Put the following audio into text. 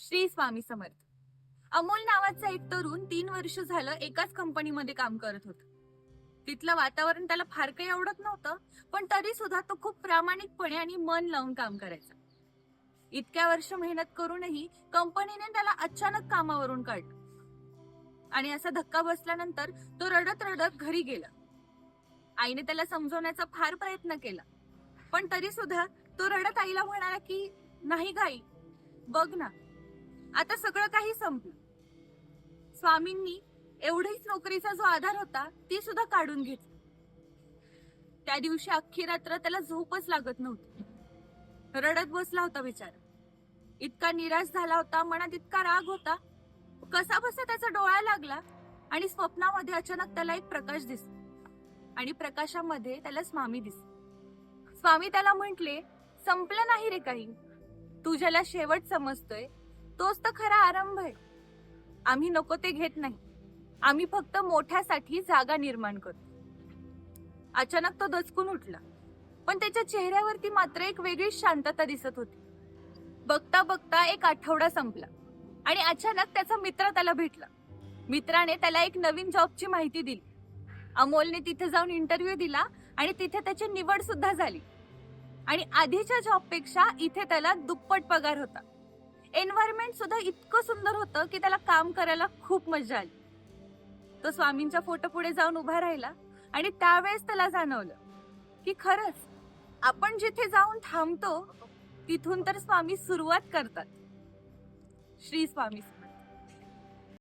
श्री स्वामी समर्थ. अमोल नावाचा एक तरुण 3 वर्ष झालं एकाच कंपनीमध्ये काम करत होता. तिथलं वातावरण त्याला फार काही आवडत नव्हतं, पण तरी सुद्धा तो खूप प्रामाणिकपणे आणि मन लावून काम करायचा. इतक्या वर्ष मेहनत करूनही कंपनीने त्याला अचानक कामावरून काढलं आणि असा धक्का बसल्यानंतर तो रडत रडत घरी गेला. आईने त्याला समजवण्याचा फार प्रयत्न केला, पण तरी सुद्धा तो रडत आईला म्हणाला की नाही गाई, बघ ना, आता सगळं काही संपलं. स्वामींनी एवढीच नोकरीचा जो आधार होता ती सुद्धा काढून घेतली. त्या दिवशी अख्खी रात्र त्याला झोपच लागत नव्हती. रडत बसला होता बिचारा. इतका निराश झाला होता, मनात इतका राग होता. कसा बसा त्याचा डोळा लागला आणि स्वप्नामध्ये अचानक त्याला एक प्रकाश दिसला आणि प्रकाशामध्ये त्याला स्वामी दिसले. स्वामी त्याला म्हटले, संपलं नाही रे काही, तू ज्याला शेवट समजतोय तोच तर खरा आरंभ आहे. आम्ही नको ते घेत नाही, आम्ही फक्त मोठ्यासाठी जागा निर्माण करतो. अचानक तो दचकून उठला, पण त्याच्या चेहऱ्यावरती मात्र एक वेगळीच शांतता दिसत होती. बघता बघता एक आठवडा संपला आणि अचानक त्याचा मित्र त्याला भेटला. मित्राने त्याला एक नवीन जॉबची माहिती दिली. अमोलने तिथे जाऊन इंटरव्ह्यू दिला आणि तिथे त्याची निवड सुद्धा झाली आणि आधीच्या जॉबपेक्षा इथे त्याला दुप्पट पगार होता. एन्व्हायरमेंट सुद्धा इतकं सुंदर होतं की त्याला काम करायला खूप मजा आली. तो स्वामींच्या फोटो पुढे जाऊन उभा राहिला आणि त्यावेळेस त्याला जाणवलं की खरंच आपण जिथे जाऊन थांबतो तिथून तर स्वामी सुरुवात करतात. श्री स्वामी.